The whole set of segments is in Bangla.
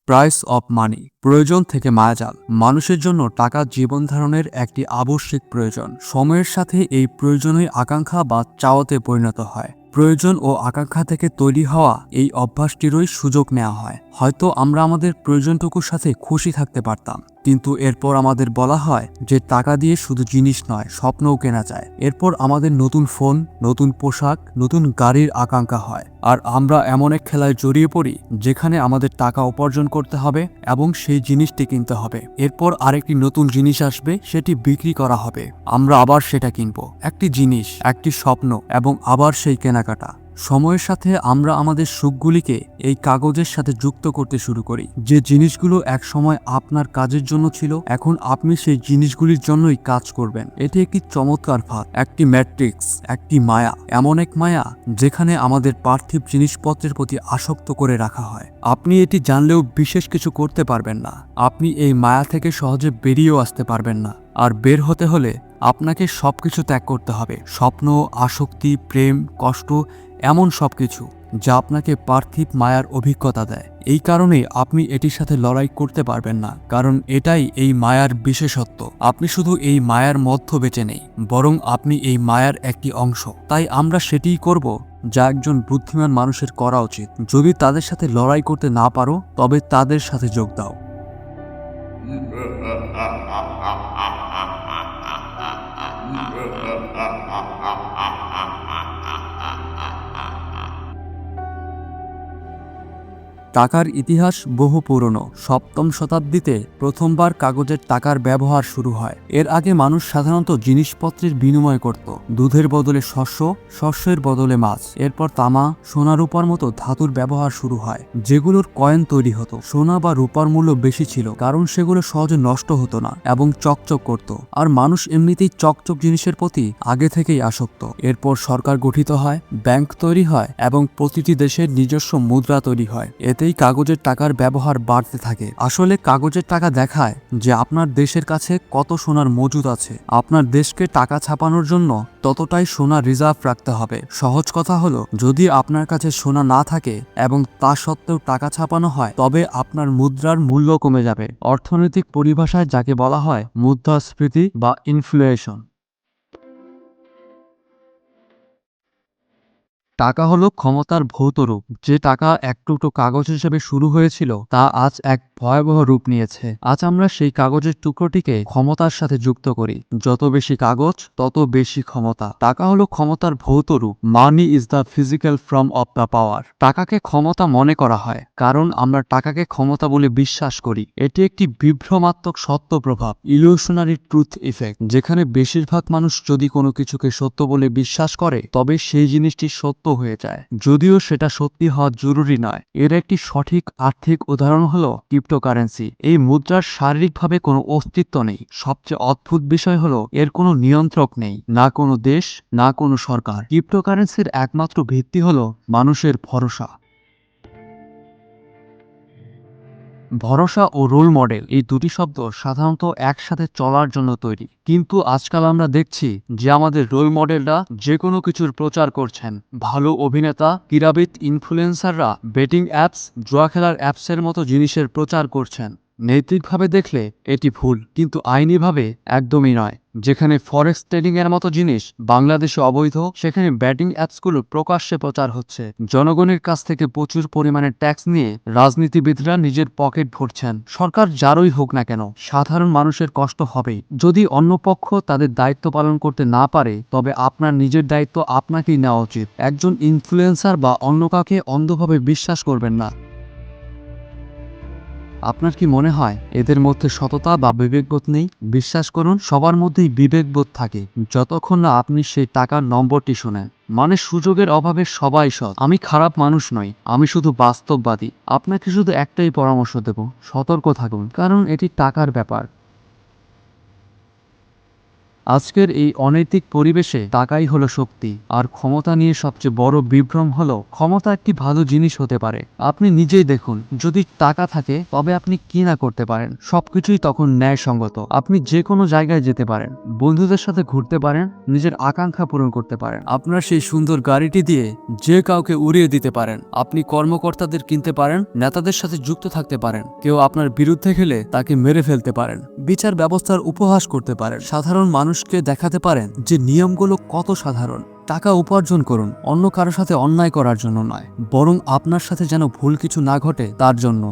প্রাইস অফ মানি, প্রয়োজন থেকে মায়াজাল। মানুষের জন্য টাকা জীবন ধারণের একটি আবশ্যিক প্রয়োজন। সময়ের সাথে এই প্রয়োজনই আকাঙ্ক্ষা বা চাওয়াতে পরিণত হয়। প্রয়োজন ও আকাঙ্ক্ষা থেকে তৈরি হওয়া এই অভ্যাসটিরই সুযোগ নেওয়া হয়। হয়তো আমরা আমাদের প্রয়োজনটুকুর সাথে খুশি থাকতে পারতাম, কিন্তু এরপর আমাদের বলা হয় যে টাকা দিয়ে শুধু জিনিস নয়, স্বপ্নও কেনা যায়। এরপর আমাদের নতুন ফোন, নতুন পোশাক, নতুন গাড়ির আকাঙ্ক্ষা হয়, আর আমরা এমন এক খেলায় জড়িয়ে পড়ি যেখানে আমাদের টাকা উপার্জন করতে হবে এবং সেই জিনিসটি কিনতে হবে। এরপর আরেকটি নতুন জিনিস আসবে, সেটি বিক্রি করা হবে, আমরা আবার সেটা কিনবো। একটি জিনিস, একটি স্বপ্ন, এবং আবার সেই কেনাকাটা। সময়ের সাথে আমরা আমাদের সুখগুলিকে এই কাগজের সাথে যুক্ত করতে শুরু করি। যে জিনিসগুলো এক সময় আপনার কাজের জন্য ছিল, এখন আপনি সেই জিনিসগুলির জন্যই কাজ করবেন। এটি একটি চমৎকার ফাঁদ, একটি ম্যাট্রিক্স, একটি মায়া, এমন এক মায়া যেখানে আমাদের পার্থিব জিনিসপত্রের প্রতি আসক্ত করে রাখা হয়। আপনি এটি জানলেও বিশেষ কিছু করতে পারবেন না। আপনি এই মায়া থেকে সহজে বেরিয়েও আসতে পারবেন না। আর বের হতে হলে আপনাকে সবকিছু ত্যাগ করতে হবে, স্বপ্ন, আসক্তি, প্রেম, কষ্ট, এমন সবকিছু যা আপনাকে পার্থিব মায়ার অভিজ্ঞতা দেয়। এই কারণেই আপনি এটির সাথে লড়াই করতে পারবেন না, কারণ এটাই এই মায়ার বিশেষত্ব। আপনি শুধু এই মায়ার মধ্য বেঁচে নেই, বরং আপনি এই মায়ার একটি অংশ। তাই আমরা সেটিই করব যা একজন বুদ্ধিমান মানুষের করা উচিত। যদি তাদের সাথে লড়াই করতে না পারো, তবে তাদের সাথে যোগ দাও। টাকার ইতিহাস বহু পুরনো। সপ্তম শতাব্দীতে প্রথমবার কাগজের টাকার ব্যবহার শুরু হয়। এর আগে মানুষ সাধারণত জিনিসপত্রের বিনিময় করত। দুধের বদলে শস্য, শস্যের বদলে মাছ। এরপর তামা, সোনা, রূপার মতো ধাতুর ব্যবহার শুরু হয়, যেগুলোর কয়েন তৈরি হতো। সোনা বা রূপার মূল্য বেশি ছিল, কারণ সেগুলো সহজে নষ্ট হতো না এবং চকচক করত। আর মানুষ এমনিতেই চকচক জিনিসের প্রতি আগে থেকেই আসক্ত। এরপর সরকার গঠিত হয়, ব্যাংক তৈরি হয়, এবং প্রতিটি দেশের নিজস্ব মুদ্রা তৈরি হয়। এতেই কাগজের টাকার ব্যবহার বাড়তে থাকে। আসলে কাগজের টাকা দেখায় যে আপনার দেশের কাছে কত সোনার মজুদ আছে। আপনার দেশকে টাকা ছাপানোর জন্য ততটাই সোনা রিজার্ভ রাখতে হবে। সহজ কথা হলো, যদি আপনার কাছে সোনা না থাকে এবং তা সত্ত্বেও টাকা ছাপানো হয়, তবে আপনার মুদ্রার মূল্য কমে যাবে। অর্থনৈতিক পরিভাষায় যাকে বলা হয় মুদ্রাস্ফীতি বা ইনফ্লেশন। টাকা হলো ক্ষমতার ভৌত রূপ। যে টাকা এক টুকরো কাগজ হিসেবে শুরু হয়েছিল, তা আজ এক ভয়াবহ রূপ নিয়েছে। আজ আমরা সেই কাগজের টুকরোটিকে ক্ষমতার সাথে যুক্ত করি। যত বেশি কাগজ, তত বেশি ক্ষমতা। টাকা হলো ক্ষমতার ভৌত রূপ। Money is the physical form of the power. টাকাকে ক্ষমতা মনে করা হয় কারণ আমরা টাকাকে ক্ষমতা বলে বিশ্বাস করি। এটি একটি বিভ্রমাত্মক সত্য প্রভাব, ইলিউশনারি ট্রুথ ইফেক্ট, যেখানে বেশিরভাগ মানুষ যদি কোনো কিছুকে সত্য বলে বিশ্বাস করে, তবে সেই জিনিসটি সত্য হয়ে যায়, যদিও সেটা সত্যি হওয়া জরুরি নয়। এর একটি সঠিক আর্থিক উদাহরণ হলো ক্রিপ্টোকারেন্সি। এই মুদ্রার শারীরিকভাবে কোনো অস্তিত্ব নেই। সবচেয়ে অদ্ভুত বিষয় হলো এর কোনো নিয়ন্ত্রক নেই, না কোনো দেশ, না কোনো সরকার। ক্রিপ্টোকারেন্সির একমাত্র ভিত্তি হলো মানুষের ভরসা। ভরসা ও রোল মডেল, এই দুটি শব্দ সাধারণত একসাথে চলার জন্য তৈরি, কিন্তু আজকাল আমরা দেখছি যে আমাদের রোল মডেলরা যে কোনো কিছুর প্রচার করছেন। ভালো অভিনেতা, ক্রীড়াবিদ, ইনফ্লুয়েন্সাররা বেটিং অ্যাপস, জুয়া খেলার অ্যাপসের মতো জিনিসের প্রচার করছেন। নৈতিকভাবে দেখলে এটি ভুল, কিন্তু আইনিভাবে একদমই নয়। যেখানে ফরেক্স ট্রেডিং এর মতো জিনিস বাংলাদেশে অবৈধ, সেখানে ব্যাটিং অ্যাপসগুলো প্রকাশ্যে প্রচার হচ্ছে। জনগণের কাছ থেকে প্রচুর পরিমাণে ট্যাক্স নিয়ে রাজনীতিবিদরা নিজের পকেট ভরছেন। সরকার যারই হোক না কেন, সাধারণ মানুষের কষ্ট হবেই। যদি অন্য পক্ষ তাদের দায়িত্ব পালন করতে না পারে, তবে আপনার নিজের দায়িত্ব আপনাকেই নেওয়া উচিত। একজন ইনফ্লুয়েন্সার বা অন্য কাউকে অন্ধভাবে বিশ্বাস করবেন না। আপনার কি মনে হয় এদের মধ্যে সততা বা বিবেকবোধ নেই? বিশ্বাস করুন, সবার মধ্যেই বিবেকবোধ থাকে, যতক্ষণ না আপনি সেই টাকার নম্বরটি শোনেন। মানে সুযোগের অভাবে সবাই সৎ। আমি খারাপ মানুষ নই, আমি শুধু বাস্তববাদী। আপনাকে শুধু একটাই পরামর্শ দেব, সতর্ক থাকুন, কারণ এটি টাকার ব্যাপার। আজকের এই অনৈতিক পরিবেশে টাকাই হলো শক্তি, আর ক্ষমতা নিয়ে সবচেয়ে বড় বিভ্রম হলো ক্ষমতা একটি ভালো জিনিস হতে পারে। আপনি নিজেই দেখুন, যদি টাকা থাকে তবে আপনি কি না করতে পারেন, সবকিছুই তখন ন্যায়সঙ্গত। আপনি যে কোনো জায়গায় যেতে পারেন, বন্ধুদের সাথে ঘুরতে পারেন, নিজের আকাঙ্ক্ষা পূরণ করতে পারেন। আপনার সেই সুন্দর গাড়িটি দিয়ে যে কাউকে উড়িয়ে দিতে পারেন। আপনি কর্মকর্তাদের কিনতে পারেন, নেতাদের সাথে যুক্ত থাকতে পারেন। কেউ আপনার বিরুদ্ধে গেলে তাকে মেরে ফেলতে পারেন, বিচার ব্যবস্থার উপহাস করতে পারেন, সাধারণ মানুষকে দেখাতে পারেন যে নিয়মগুলো কত সাধারণ। টাকা উপার্জন করুন অন্য কারো সাথে অন্যায় করার জন্য নয়, বরং আপনার সাথে যেন ভুল কিছু না ঘটে তার জন্য।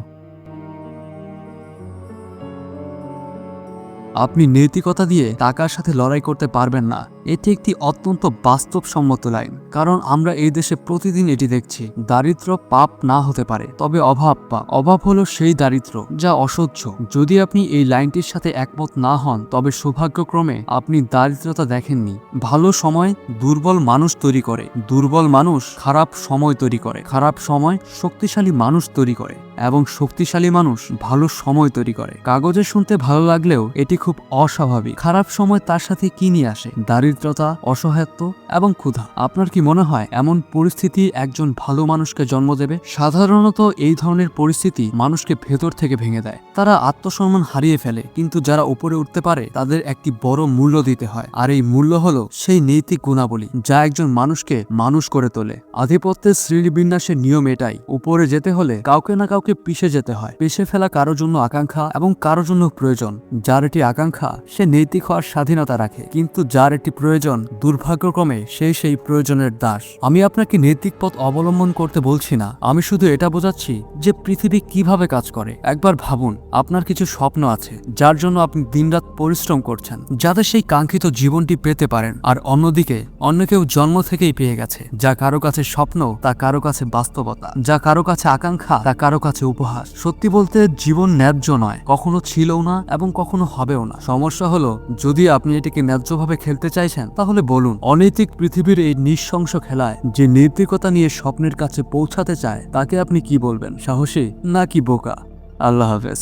আপনি নৈতিকতা দিয়ে টাকার সাথে লড়াই করতে পারবেন না। এটি একটি অত্যন্ত বাস্তবসম্মত লাইন, কারণ আমরা এই দেশে প্রতিদিন এটি দেখছি। দারিদ্র্য পাপ না হতে পারে, তবে অভাব পাপ। অভাব হলো সেই দারিদ্র্য যা অসহ্য। যদি আপনি এই লাইনটির সাথে একমত না হন, তবে সৌভাগ্যক্রমে আপনি দারিদ্রতা দেখেননি। ভালো সময় দুর্বল মানুষ তৈরি করে, দুর্বল মানুষ খারাপ সময় তৈরি করে, খারাপ সময় শক্তিশালী মানুষ তৈরি করে, এবং শক্তিশালী মানুষ ভালো সময় তৈরি করে। কাগজে শুনতে ভালো লাগলেও এটি খুব অস্বাভাবিক। খারাপ সময় তার সাথে কি নিয়ে আসে? দারিদ্রতা, অসহায়ত্ব এবং ক্ষুধা। আপনার কি মনে হয় এমন পরিস্থিতি একজন ভালো মানুষকে জন্ম দেবে? সাধারণত এই ধরনের পরিস্থিতি মানুষকে ভেতর থেকে ভেঙে দেয়। তারা আত্মসম্মান হারিয়ে ফেলে, কিন্তু যারা উপরে উঠতে পারে তাদের একটি বড় মূল্য দিতে হয়, আর এই মূল্য হলো সেই নৈতিক গুণাবলী যা একজন মানুষকে মানুষ করে তোলে। আধিপত্যের শ্রেণীবিন্যাসের নিয়ম এটাই, উপরে যেতে হলে কাউকে না কাউকে পিষে যেতে হয়। পিষে ফেলা কারোর জন্য আকাঙ্ক্ষা এবং কারোর জন্য প্রয়োজন। যার এটি আকাঙ্ক্ষা সে নৈতিক হওয়ার স্বাধীনতা রাখে, কিন্তু যার এটি প্রয়োজন দুর্ভাগ্যক্রমে সেই প্রয়োজনের দাস। আমি আপনাকে নৈতিক পথ অবলম্বন করতে বলছি না, আমি শুধু এটা বোঝাচ্ছি যে পৃথিবী কিভাবে কাজ করে। একবার ভাবুন, আপনার কিছু স্বপ্ন আছে যার জন্য আপনি দিনরাত পরিশ্রম করছেন, যাতে সেই কাঙ্ক্ষিত জীবনটি পেতে পারেন। আর অন্যদিকে অন্য কেউ জন্ম থেকেই পেয়ে গেছে। যা কারো কাছে স্বপ্ন তা কারো কাছে বাস্তবতা, যা কারো কাছে আকাঙ্ক্ষা তা কারো কাছে উপহাস। সত্যি বলতে জীবন ন্যায্য নয়, কখনো ছিলও না এবং কখনো হবেও না। সমস্যা হলো, যদি আপনি এটিকে ন্যায্যভাবে খেলতে চাইছেন তাহলে বলুন। অনৈতিক পৃথিবীর এই নিঃশংস খেলায় যে নৈতিকতা নিয়ে স্বপ্নের কাছে পৌঁছাতে চায় তাকে আপনি কি বলবেন? সাহসী নাকি বোকা? আল্লাহ হাফেজ।